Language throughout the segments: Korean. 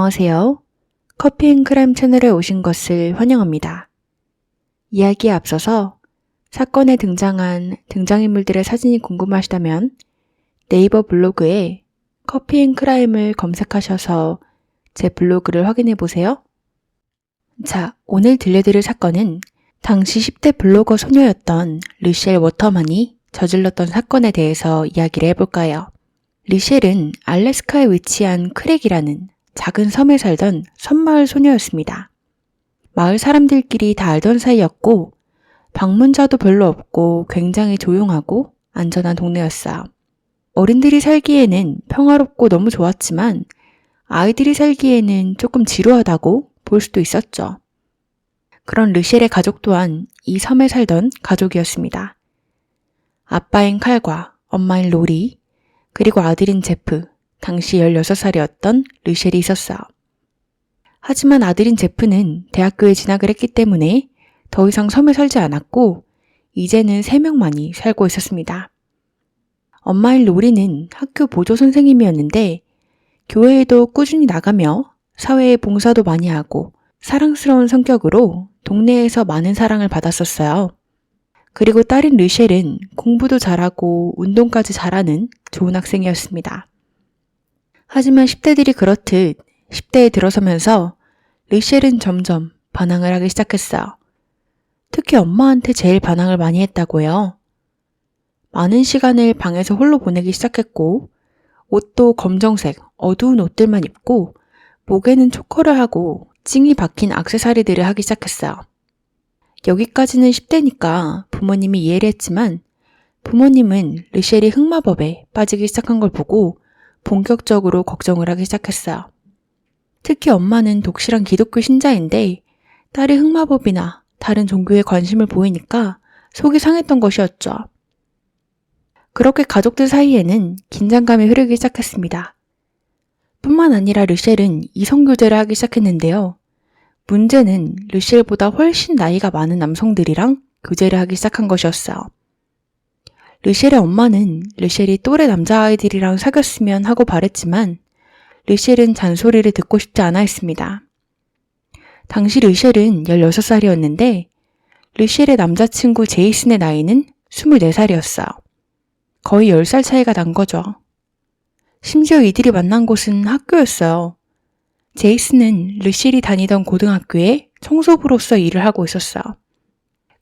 안녕하세요. 커피앤크라임 채널에 오신 것을 환영합니다. 이야기에 앞서서 사건에 등장한 등장인물들의 사진이 궁금하시다면 네이버 블로그에 커피앤크라임을 검색하셔서 제 블로그를 확인해 보세요. 자, 오늘 들려드릴 사건은 당시 10대 블로거 소녀였던 르셸 워터만이 저질렀던 사건에 대해서 이야기를 해볼까요? 르셸은 알래스카에 위치한 크랙이라는 작은 섬에 살던 섬마을 소녀였습니다. 마을 사람들끼리 다 알던 사이였고 방문자도 별로 없고 굉장히 조용하고 안전한 동네였어요. 어른들이 살기에는 평화롭고 너무 좋았지만 아이들이 살기에는 조금 지루하다고 볼 수도 있었죠. 그런 르셸의 가족 또한 이 섬에 살던 가족이었습니다. 아빠인 칼과 엄마인 로리, 그리고 아들인 제프, 당시 16살이었던 르셸이 있었어요. 하지만 아들인 제프는 대학교에 진학을 했기 때문에 더 이상 섬에 살지 않았고 이제는 3명만이 살고 있었습니다. 엄마인 로리는 학교 보조 선생님이었는데 교회에도 꾸준히 나가며 사회에 봉사도 많이 하고 사랑스러운 성격으로 동네에서 많은 사랑을 받았었어요. 그리고 딸인 르셸은 공부도 잘하고 운동까지 잘하는 좋은 학생이었습니다. 하지만 10대들이 그렇듯 10대에 들어서면서 르셸은 점점 반항을 하기 시작했어요. 특히 엄마한테 제일 반항을 많이 했다고요. 많은 시간을 방에서 홀로 보내기 시작했고 옷도 검정색, 어두운 옷들만 입고 목에는 초커를 하고 찡이 박힌 액세서리들을 하기 시작했어요. 여기까지는 10대니까 부모님이 이해를 했지만 부모님은 르셸이 흑마법에 빠지기 시작한 걸 보고 본격적으로 걱정을 하기 시작했어요. 특히 엄마는 독실한 기독교 신자인데 딸이 흑마법이나 다른 종교에 관심을 보이니까 속이 상했던 것이었죠. 그렇게 가족들 사이에는 긴장감이 흐르기 시작했습니다. 뿐만 아니라 르셸은 이성교제를 하기 시작했는데요. 문제는 르셸보다 훨씬 나이가 많은 남성들이랑 교제를 하기 시작한 것이었어요. 르셸의 엄마는 르셸이 또래 남자아이들이랑 사귀었으면 하고 바랬지만 르셸은 잔소리를 듣고 싶지 않아 했습니다. 당시 르셸은 16살이었는데 르셸의 남자친구 제이슨의 나이는 24살이었어요. 거의 10살 차이가 난 거죠. 심지어 이들이 만난 곳은 학교였어요. 제이슨은 르셸이 다니던 고등학교에 청소부로서 일을 하고 있었어요.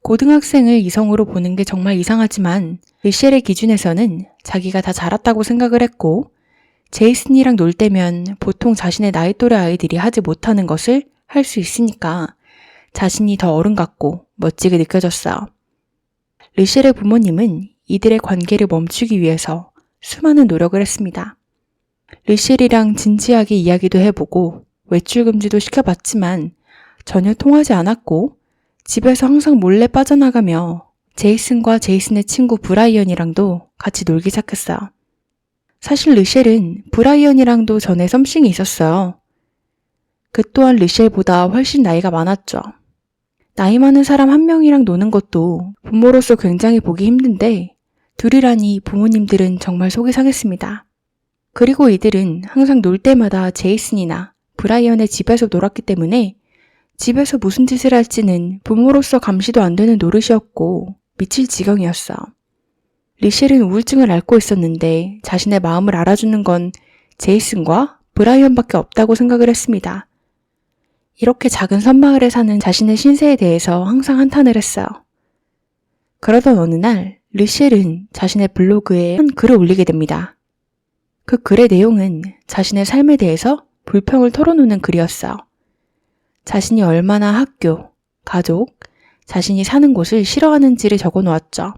고등학생을 이성으로 보는 게 정말 이상하지만 르셸의 기준에서는 자기가 다 자랐다고 생각을 했고 제이슨이랑 놀 때면 보통 자신의 나이 또래 아이들이 하지 못하는 것을 할 수 있으니까 자신이 더 어른 같고 멋지게 느껴졌어요. 르셸의 부모님은 이들의 관계를 멈추기 위해서 수많은 노력을 했습니다. 르셸이랑 진지하게 이야기도 해보고 외출 금지도 시켜봤지만 전혀 통하지 않았고 집에서 항상 몰래 빠져나가며 제이슨과 제이슨의 친구 브라이언이랑도 같이 놀기 시작했어요. 사실 르셸은 브라이언이랑도 전에 썸씽이 있었어요. 그 또한 르셸보다 훨씬 나이가 많았죠. 나이 많은 사람 한 명이랑 노는 것도 부모로서 굉장히 보기 힘든데 둘이라니 부모님들은 정말 속이 상했습니다. 그리고 이들은 항상 놀 때마다 제이슨이나 브라이언의 집에서 놀았기 때문에 집에서 무슨 짓을 할지는 부모로서 감시도 안 되는 노릇이었고 미칠 지경이었어. 르셸은 우울증을 앓고 있었는데 자신의 마음을 알아주는 건 제이슨과 브라이언밖에 없다고 생각을 했습니다. 이렇게 작은 섬마을에 사는 자신의 신세에 대해서 항상 한탄을 했어요. 그러던 어느 날 르셸은 자신의 블로그에 한 글을 올리게 됩니다. 그 글의 내용은 자신의 삶에 대해서 불평을 털어놓는 글이었어요. 자신이 얼마나 학교, 가족, 자신이 사는 곳을 싫어하는지를 적어놓았죠.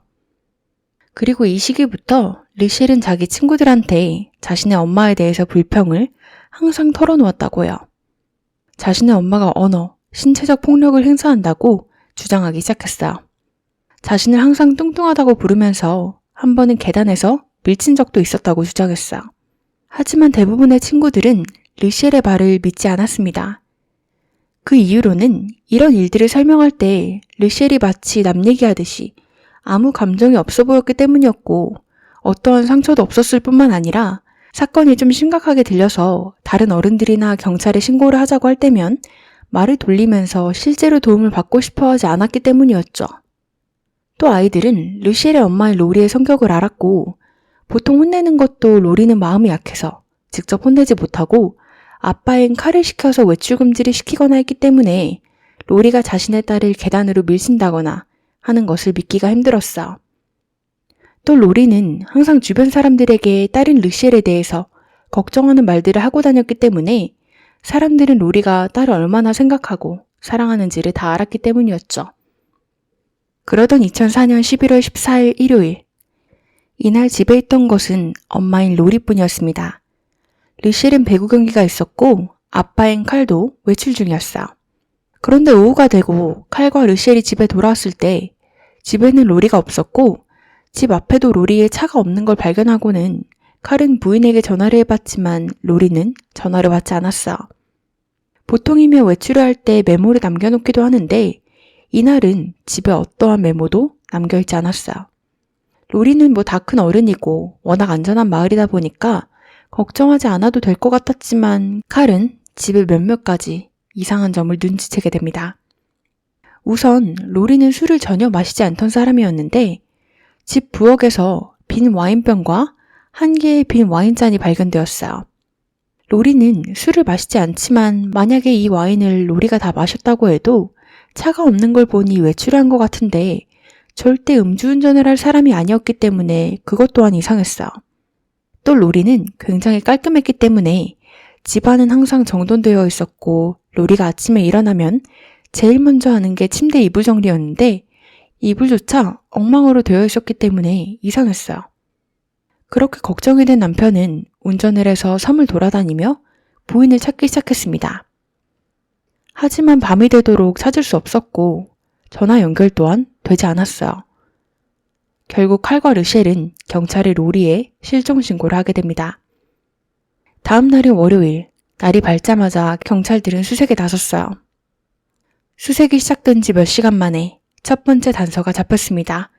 그리고 이 시기부터 르셸은 자기 친구들한테 자신의 엄마에 대해서 불평을 항상 털어놓았다고요. 자신의 엄마가 언어, 신체적 폭력을 행사한다고 주장하기 시작했어요. 자신을 항상 뚱뚱하다고 부르면서 한 번은 계단에서 밀친 적도 있었다고 주장했어요. 하지만 대부분의 친구들은 르셸의 말을 믿지 않았습니다. 그 이유로는 이런 일들을 설명할 때 르셸이 마치 남 얘기하듯이 아무 감정이 없어 보였기 때문이었고 어떠한 상처도 없었을 뿐만 아니라 사건이 좀 심각하게 들려서 다른 어른들이나 경찰에 신고를 하자고 할 때면 말을 돌리면서 실제로 도움을 받고 싶어 하지 않았기 때문이었죠. 또 아이들은 루시엘의 엄마인 로리의 성격을 알았고 보통 혼내는 것도 로리는 마음이 약해서 직접 혼내지 못하고 아빠인 칼을 시켜서 외출 금지를 시키거나 했기 때문에 로리가 자신의 딸을 계단으로 밀친다거나 하는 것을 믿기가 힘들었어. 또 로리는 항상 주변 사람들에게 딸인 루시엘에 대해서 걱정하는 말들을 하고 다녔기 때문에 사람들은 로리가 딸을 얼마나 생각하고 사랑하는지를 다 알았기 때문이었죠. 그러던 2004년 11월 14일 일요일, 이날 집에 있던 것은 엄마인 로리뿐이었습니다. 루시엘은 배구 경기가 있었고 아빠인 칼도 외출 중이었어. 그런데 오후가 되고 칼과 루시엘이 집에 돌아왔을 때 집에는 로리가 없었고 집 앞에도 로리의 차가 없는 걸 발견하고는 칼은 부인에게 전화를 해봤지만 로리는 전화를 받지 않았어. 보통이면 외출을 할 때 메모를 남겨놓기도 하는데 이날은 집에 어떠한 메모도 남겨있지 않았어. 로리는 다 큰 어른이고 워낙 안전한 마을이다 보니까 걱정하지 않아도 될 것 같았지만 칼은 집에 몇몇 가지 이상한 점을 눈치채게 됩니다. 우선 로리는 술을 전혀 마시지 않던 사람이었는데 집 부엌에서 빈 와인병과 한 개의 빈 와인잔이 발견되었어요. 로리는 술을 마시지 않지만 만약에 이 와인을 로리가 다 마셨다고 해도 차가 없는 걸 보니 외출한 것 같은데 절대 음주운전을 할 사람이 아니었기 때문에 그것 또한 이상했어요. 또 로리는 굉장히 깔끔했기 때문에 집안은 항상 정돈되어 있었고 로리가 아침에 일어나면 제일 먼저 하는 게 침대 이불 정리였는데 이불조차 엉망으로 되어 있었기 때문에 이상했어요. 그렇게 걱정이 된 남편은 운전을 해서 섬을 돌아다니며 부인을 찾기 시작했습니다. 하지만 밤이 되도록 찾을 수 없었고 전화 연결 또한 되지 않았어요. 결국 칼과 르셸은 경찰에 로리의 실종 신고를 하게 됩니다. 다음 날인 월요일, 날이 밝자마자 경찰들은 수색에 나섰어요. 수색이 시작된 지 몇 시간 만에 첫 번째 단서가 잡혔습니다.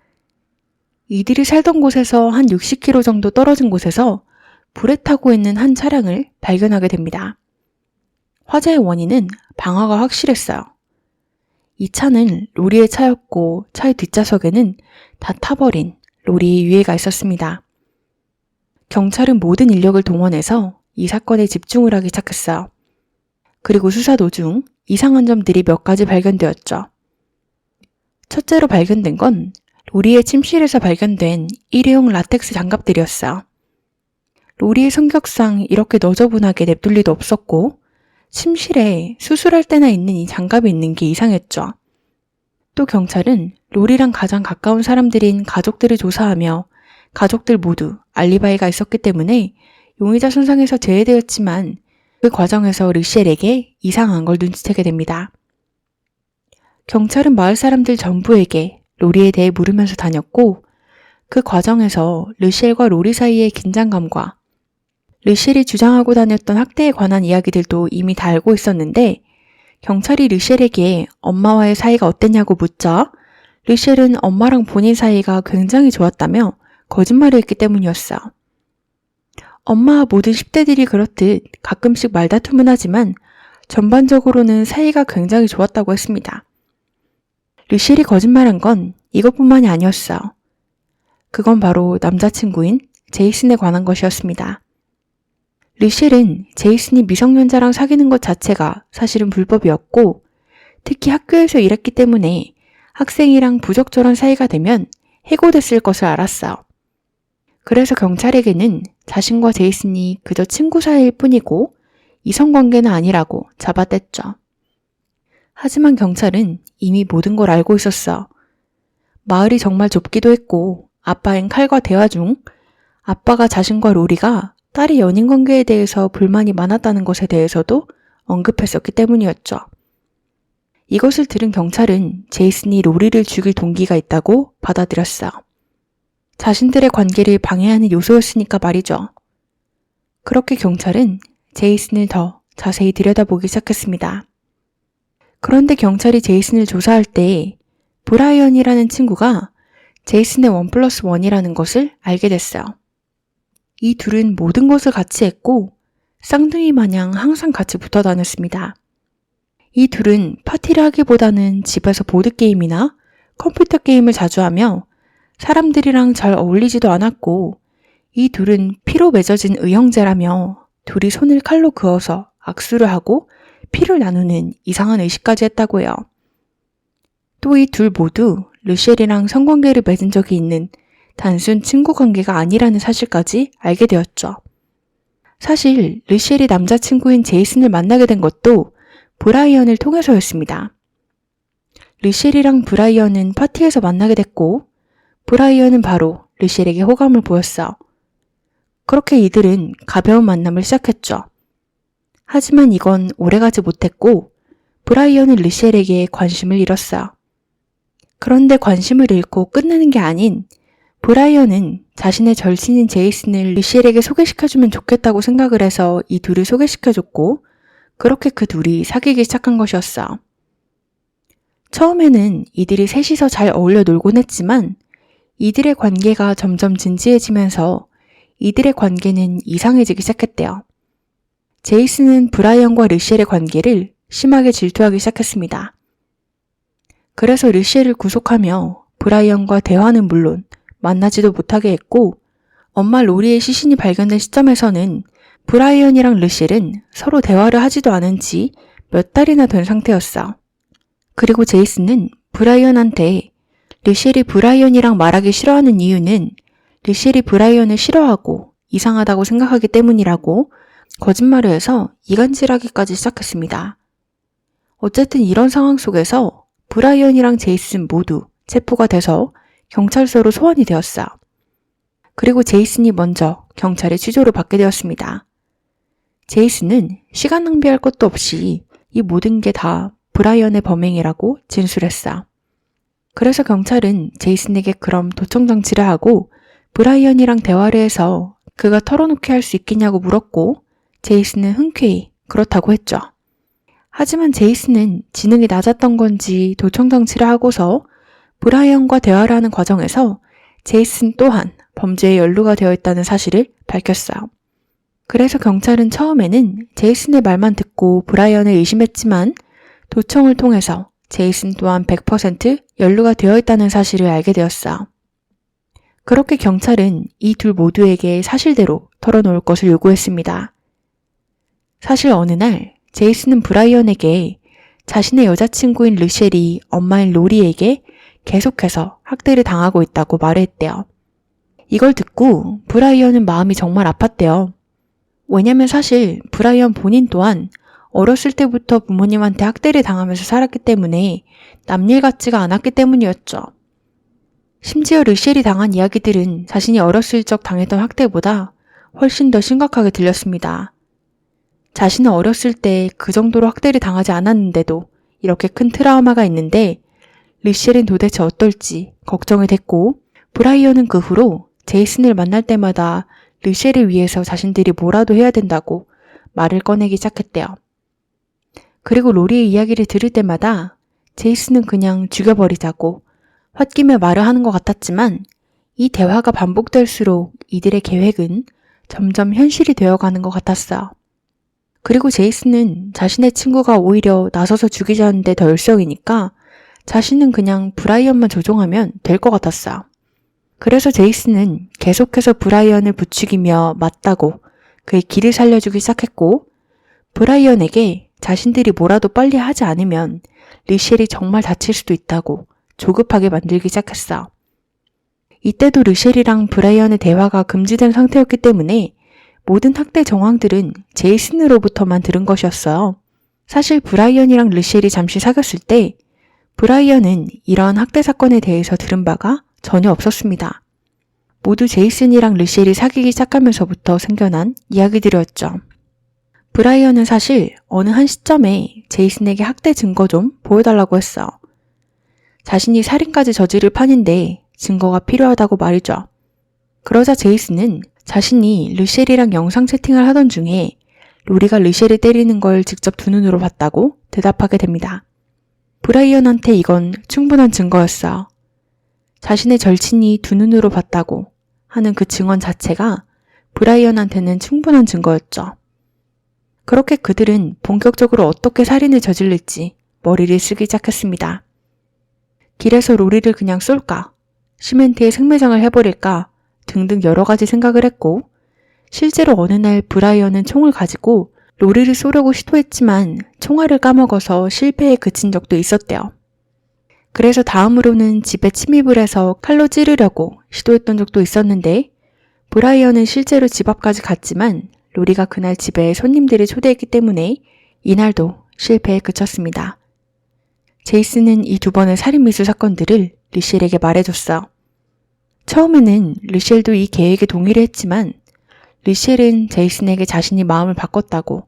이들이 살던 곳에서 한 60km 정도 떨어진 곳에서 불에 타고 있는 한 차량을 발견하게 됩니다. 화재의 원인은 방화가 확실했어요. 이 차는 로리의 차였고 차의 뒷좌석에는 다 타버린 로리의 유해가 있었습니다. 경찰은 모든 인력을 동원해서 이 사건에 집중을 하기 시작했어요. 그리고 수사 도중 이상한 점들이 몇 가지 발견되었죠. 첫째로 발견된 건 로리의 침실에서 발견된 일회용 라텍스 장갑들이었어요. 로리의 성격상 이렇게 너저분하게 냅둘 리도 없었고 침실에 수술할 때나 있는 이 장갑이 있는 게 이상했죠. 또 경찰은 로리랑 가장 가까운 사람들인 가족들을 조사하며 가족들 모두 알리바이가 있었기 때문에 용의자 손상에서 제외되었지만 그 과정에서 르셸에게 이상한 걸 눈치채게 됩니다. 경찰은 마을 사람들 전부에게 로리에 대해 물으면서 다녔고 그 과정에서 르셸과 로리 사이의 긴장감과 르셸이 주장하고 다녔던 학대에 관한 이야기들도 이미 다 알고 있었는데 경찰이 르셸에게 엄마와의 사이가 어땠냐고 묻자 르셸은 엄마랑 본인 사이가 굉장히 좋았다며 거짓말을 했기 때문이었어. 엄마와 모든 10대들이 그렇듯 가끔씩 말다툼은 하지만 전반적으로는 사이가 굉장히 좋았다고 했습니다. 르셸이 거짓말한 건 이것뿐만이 아니었어. 그건 바로 남자친구인 제이슨에 관한 것이었습니다. 르셸은 제이슨이 미성년자랑 사귀는 것 자체가 사실은 불법이었고 특히 학교에서 일했기 때문에 학생이랑 부적절한 사이가 되면 해고됐을 것을 알았어. 그래서 경찰에게는 자신과 제이슨이 그저 친구 사이일 뿐이고 이성관계는 아니라고 잡아댔죠. 하지만 경찰은 이미 모든 걸 알고 있었어. 마을이 정말 좁기도 했고 아빠인 칼과 대화 중 아빠가 자신과 로리가 딸의 연인 관계에 대해서 불만이 많았다는 것에 대해서도 언급했었기 때문이었죠. 이것을 들은 경찰은 제이슨이 로리를 죽일 동기가 있다고 받아들였어. 자신들의 관계를 방해하는 요소였으니까 말이죠. 그렇게 경찰은 제이슨을 더 자세히 들여다보기 시작했습니다. 그런데 경찰이 제이슨을 조사할 때 브라이언이라는 친구가 제이슨의 1+1이라는 것을 알게 됐어요. 이 둘은 모든 것을 같이 했고 쌍둥이 마냥 항상 같이 붙어 다녔습니다. 이 둘은 파티를 하기보다는 집에서 보드게임이나 컴퓨터 게임을 자주 하며 사람들이랑 잘 어울리지도 않았고 이 둘은 피로 맺어진 의형제라며 둘이 손을 칼로 그어서 악수를 하고 피를 나누는 이상한 의식까지 했다고요. 또 이 둘 모두 르셸이랑 성관계를 맺은 적이 있는 단순 친구 관계가 아니라는 사실까지 알게 되었죠. 사실 르셸이 남자친구인 제이슨을 만나게 된 것도 브라이언을 통해서였습니다. 르셸이랑 브라이언은 파티에서 만나게 됐고 브라이언은 바로 르셸에게 호감을 보였어. 그렇게 이들은 가벼운 만남을 시작했죠. 하지만 이건 오래가지 못했고 브라이언은 르셸에게 관심을 잃었어요. 그런데 관심을 잃고 끝나는 게 아닌 브라이언은 자신의 절친인 제이슨을 르셸에게 소개시켜주면 좋겠다고 생각을 해서 이 둘을 소개시켜줬고 그렇게 그 둘이 사귀기 시작한 것이었어. 처음에는 이들이 셋이서 잘 어울려 놀곤 했지만 이들의 관계가 점점 진지해지면서 이들의 관계는 이상해지기 시작했대요. 제이슨은 브라이언과 르셸의 관계를 심하게 질투하기 시작했습니다. 그래서 르셸을 구속하며 브라이언과 대화는 물론 만나지도 못하게 했고 엄마 로리의 시신이 발견된 시점에서는 브라이언이랑 르셸은 서로 대화를 하지도 않은 지 몇 달이나 된 상태였어. 그리고 제이슨은 브라이언한테 르셸이 브라이언이랑 말하기 싫어하는 이유는 르셸이 브라이언을 싫어하고 이상하다고 생각하기 때문이라고 거짓말을 해서 이간질하기까지 시작했습니다. 어쨌든 이런 상황 속에서 브라이언이랑 제이슨 모두 체포가 돼서 경찰서로 소환이 되었어. 그리고 제이슨이 먼저 경찰의 취조를 받게 되었습니다. 제이슨은 시간 낭비할 것도 없이 이 모든 게 다 브라이언의 범행이라고 진술했어. 그래서 경찰은 제이슨에게 그럼 도청 장치를 하고 브라이언이랑 대화를 해서 그가 털어놓게 할 수 있겠냐고 물었고 제이슨은 흔쾌히 그렇다고 했죠. 하지만 제이슨은 지능이 낮았던 건지 도청 장치를 하고서 브라이언과 대화를 하는 과정에서 제이슨 또한 범죄에 연루가 되어 있다는 사실을 밝혔어요. 그래서 경찰은 처음에는 제이슨의 말만 듣고 브라이언을 의심했지만 도청을 통해서 제이슨 또한 100% 연루가 되어 있다는 사실을 알게 되었어요. 그렇게 경찰은 이 둘 모두에게 사실대로 털어놓을 것을 요구했습니다. 사실 어느 날 제이슨은 브라이언에게 자신의 여자친구인 르셸이 엄마인 로리에게 계속해서 학대를 당하고 있다고 말했대요. 이걸 듣고 브라이언은 마음이 정말 아팠대요. 왜냐면 사실 브라이언 본인 또한 어렸을 때부터 부모님한테 학대를 당하면서 살았기 때문에 남일 같지가 않았기 때문이었죠. 심지어 르셸이 당한 이야기들은 자신이 어렸을 적 당했던 학대보다 훨씬 더 심각하게 들렸습니다. 자신은 어렸을 때 그 정도로 학대를 당하지 않았는데도 이렇게 큰 트라우마가 있는데 르셸은 도대체 어떨지 걱정이 됐고 브라이언은 그 후로 제이슨을 만날 때마다 르셸을 위해서 자신들이 뭐라도 해야 된다고 말을 꺼내기 시작했대요. 그리고 로리의 이야기를 들을 때마다 제이슨은 그냥 죽여버리자고 홧김에 말을 하는 것 같았지만 이 대화가 반복될수록 이들의 계획은 점점 현실이 되어가는 것 같았어요. 그리고 제이슨은 자신의 친구가 오히려 나서서 죽이자는데 더 열성이니까 자신은 그냥 브라이언만 조종하면 될 것 같았어요. 그래서 제이슨은 계속해서 브라이언을 부추기며 맞다고 그의 길을 살려주기 시작했고 브라이언에게 자신들이 뭐라도 빨리 하지 않으면 르셸이 정말 다칠 수도 있다고 조급하게 만들기 시작했어. 이때도 르셸이랑 브라이언의 대화가 금지된 상태였기 때문에 모든 학대 정황들은 제이슨으로부터만 들은 것이었어요. 사실 브라이언이랑 르셸이 잠시 사귀었을 때 브라이언은 이러한 학대 사건에 대해서 들은 바가 전혀 없었습니다. 모두 제이슨이랑 르셸이 사귀기 시작하면서부터 생겨난 이야기들이었죠. 브라이언은 사실 어느 한 시점에 제이슨에게 학대 증거 좀 보여달라고 했어. 자신이 살인까지 저지를 판인데 증거가 필요하다고 말이죠. 그러자 제이슨은 자신이 르셸이랑 영상 채팅을 하던 중에 로리가 르셸을 때리는 걸 직접 두 눈으로 봤다고 대답하게 됩니다. 브라이언한테 이건 충분한 증거였어. 자신의 절친이 두 눈으로 봤다고 하는 그 증언 자체가 브라이언한테는 충분한 증거였죠. 그렇게 그들은 본격적으로 어떻게 살인을 저질릴지 머리를 쓰기 시작했습니다. 길에서 로리를 그냥 쏠까, 시멘트에 생매장을 해버릴까 등등 여러 가지 생각을 했고, 실제로 어느 날 브라이언은 총을 가지고 로리를 쏘려고 시도했지만 총알을 까먹어서 실패에 그친 적도 있었대요. 그래서 다음으로는 집에 침입을 해서 칼로 찌르려고 시도했던 적도 있었는데, 브라이언은 실제로 집 앞까지 갔지만 로리가 그날 집에 손님들을 초대했기 때문에 이날도 실패에 그쳤습니다. 제이슨은 이 2번의 살인미수 사건들을 르시엘에게 말해줬어. 처음에는 르시엘도 이 계획에 동의를 했지만 르시엘은 제이슨에게 자신이 마음을 바꿨다고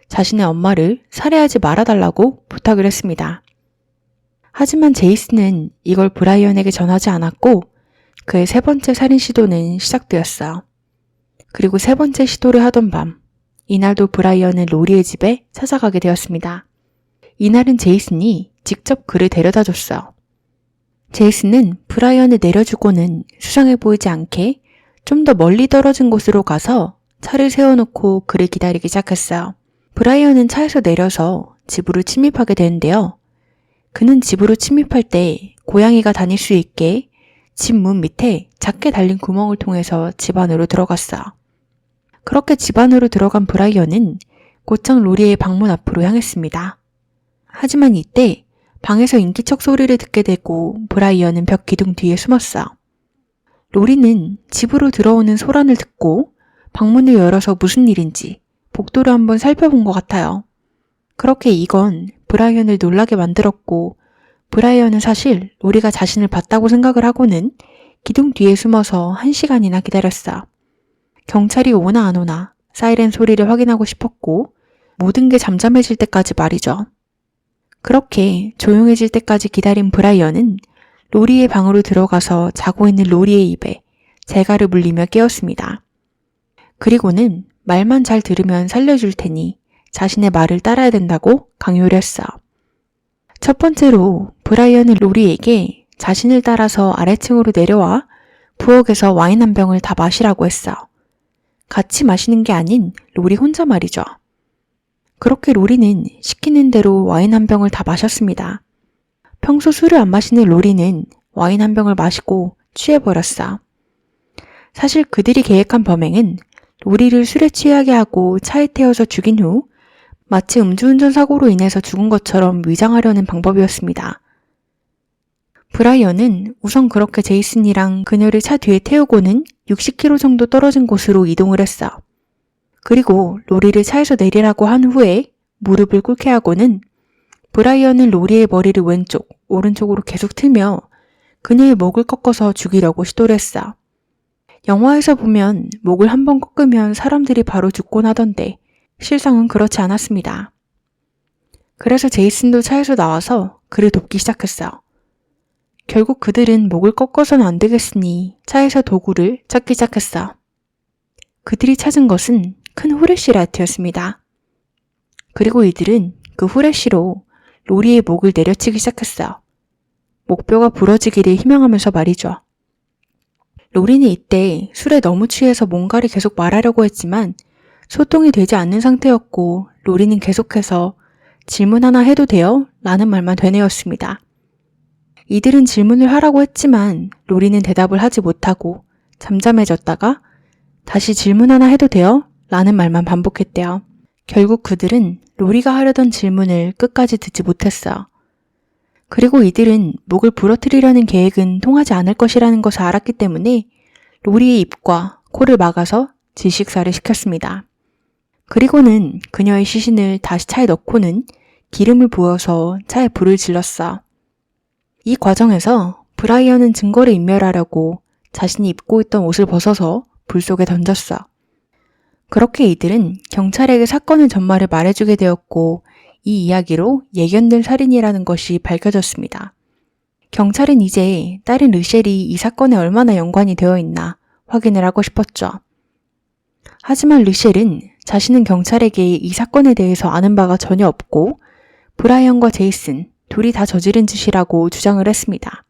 자신의 엄마를 살해하지 말아달라고 부탁을 했습니다. 하지만 제이슨은 이걸 브라이언에게 전하지 않았고 그의 3번째 살인 시도는 시작되었어요. 그리고 3번째 시도를 하던 밤, 이날도 브라이언은 로리의 집에 찾아가게 되었습니다. 이날은 제이슨이 직접 그를 데려다 줬어요. 제이슨은 브라이언을 내려주고는 수상해 보이지 않게 좀 더 멀리 떨어진 곳으로 가서 차를 세워놓고 그를 기다리기 시작했어요. 브라이언은 차에서 내려서 집으로 침입하게 되는데요. 그는 집으로 침입할 때 고양이가 다닐 수 있게 집 문 밑에 작게 달린 구멍을 통해서 집 안으로 들어갔어요. 그렇게 집 안으로 들어간 브라이언은 곧장 로리의 방문 앞으로 향했습니다. 하지만 이때 방에서 인기척 소리를 듣게 되고 브라이언은 벽 기둥 뒤에 숨었어요. 로리는 집으로 들어오는 소란을 듣고 방문을 열어서 무슨 일인지 복도를 한번 살펴본 것 같아요. 그렇게 이건 브라이언을 놀라게 만들었고 브라이언은 사실 로리가 자신을 봤다고 생각을 하고는 기둥 뒤에 숨어서 1시간이나 기다렸어요. 경찰이 오나 안 오나 사이렌 소리를 확인하고 싶었고 모든 게 잠잠해질 때까지 말이죠. 그렇게 조용해질 때까지 기다린 브라이언은 로리의 방으로 들어가서 자고 있는 로리의 입에 재갈을 물리며 깨웠습니다. 그리고는 말만 잘 들으면 살려줄 테니 자신의 말을 따라야 된다고 강요를 했어. 첫 번째로 브라이언은 로리에게 자신을 따라서 아래층으로 내려와 부엌에서 와인 한 병을 다 마시라고 했어. 같이 마시는 게 아닌 로리 혼자 말이죠. 그렇게 로리는 시키는 대로 와인 한 병을 다 마셨습니다. 평소 술을 안 마시는 로리는 와인 한 병을 마시고 취해버렸어. 사실 그들이 계획한 범행은 로리를 술에 취하게 하고 차에 태워서 죽인 후 마치 음주운전 사고로 인해서 죽은 것처럼 위장하려는 방법이었습니다. 브라이언은 우선 그렇게 제이슨이랑 그녀를 차 뒤에 태우고는 60km 정도 떨어진 곳으로 이동을 했어. 그리고 로리를 차에서 내리라고 한 후에 무릎을 꿇게 하고는 브라이언은 로리의 머리를 왼쪽, 오른쪽으로 계속 틀며 그녀의 목을 꺾어서 죽이려고 시도를 했어. 영화에서 보면 목을 한번 꺾으면 사람들이 바로 죽곤 하던데 실상은 그렇지 않았습니다. 그래서 제이슨도 차에서 나와서 그를 돕기 시작했어. 결국 그들은 목을 꺾어서는 안 되겠으니 차에서 도구를 찾기 시작했어. 그들이 찾은 것은 큰 후레쉬라이트였습니다. 그리고 이들은 그 후레쉬로 로리의 목을 내려치기 시작했어. 목뼈가 부러지기를 희망하면서 말이죠. 로리는 이때 술에 너무 취해서 뭔가를 계속 말하려고 했지만 소통이 되지 않는 상태였고 로리는 계속해서 질문 하나 해도 돼요? 라는 말만 되뇌었습니다. 이들은 질문을 하라고 했지만 로리는 대답을 하지 못하고 잠잠해졌다가 다시 질문 하나 해도 돼요? 라는 말만 반복했대요. 결국 그들은 로리가 하려던 질문을 끝까지 듣지 못했어. 그리고 이들은 목을 부러뜨리려는 계획은 통하지 않을 것이라는 것을 알았기 때문에 로리의 입과 코를 막아서 질식사를 시켰습니다. 그리고는 그녀의 시신을 다시 차에 넣고는 기름을 부어서 차에 불을 질렀어. 이 과정에서 브라이언은 증거를 인멸하려고 자신이 입고 있던 옷을 벗어서 불 속에 던졌어. 그렇게 이들은 경찰에게 사건의 전말을 말해주게 되었고 이 이야기로 예견된 살인이라는 것이 밝혀졌습니다. 경찰은 이제 딸인 르셸이 이 사건에 얼마나 연관이 되어 있나 확인을 하고 싶었죠. 하지만 르셸은 자신은 경찰에게 이 사건에 대해서 아는 바가 전혀 없고 브라이언과 제이슨 둘이 다 저지른 짓이라고 주장을 했습니다.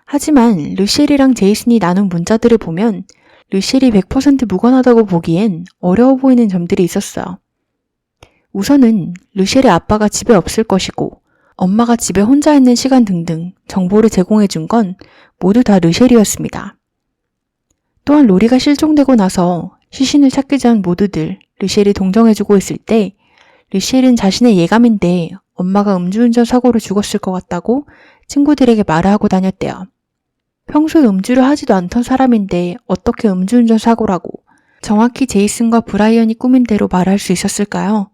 하지만 르셸이랑 제이슨이 나눈 문자들을 보면 르쉘이 100% 무관하다고 보기엔 어려워 보이는 점들이 있었어요. 우선은 르쉘의 아빠가 집에 없을 것이고 엄마가 집에 혼자 있는 시간 등등 정보를 제공해 준 건 모두 다 르쉘이었습니다. 또한 로리가 실종되고 나서 시신을 찾기 전 모두들 르쉘이 동정해주고 있을 때 르쉘은 자신의 예감인데 엄마가 음주운전 사고로 죽었을 것 같다고 친구들에게 말을 하고 다녔대요. 평소에 음주를 하지도 않던 사람인데 어떻게 음주운전 사고라고 정확히 제이슨과 브라이언이 꾸민 대로 말할 수 있었을까요?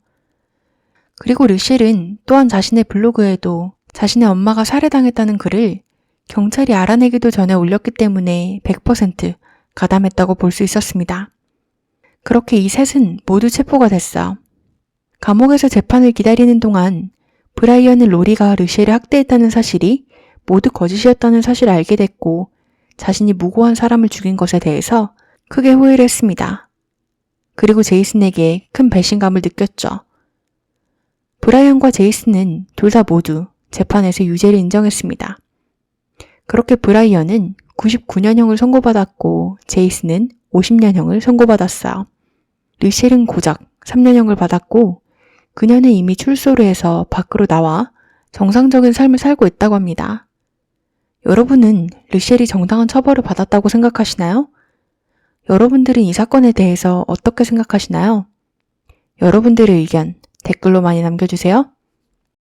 그리고 르쉘은 또한 자신의 블로그에도 자신의 엄마가 살해당했다는 글을 경찰이 알아내기도 전에 올렸기 때문에 100% 가담했다고 볼 수 있었습니다. 그렇게 이 셋은 모두 체포가 됐어. 감옥에서 재판을 기다리는 동안 브라이언은 로리가 르쉘을 학대했다는 사실이 모두 거짓이었다는 사실을 알게 됐고 자신이 무고한 사람을 죽인 것에 대해서 크게 후회를 했습니다. 그리고 제이슨에게 큰 배신감을 느꼈죠. 브라이언과 제이슨은 둘 다 모두 재판에서 유죄를 인정했습니다. 그렇게 브라이언은 99년형을 선고받았고 제이슨은 50년형을 선고받았어요. 르쉘은 고작 3년형을 받았고 그녀는 이미 출소를 해서 밖으로 나와 정상적인 삶을 살고 있다고 합니다. 여러분은 르쉘이 정당한 처벌을 받았다고 생각하시나요? 여러분들은 이 사건에 대해서 어떻게 생각하시나요? 여러분들의 의견 댓글로 많이 남겨주세요.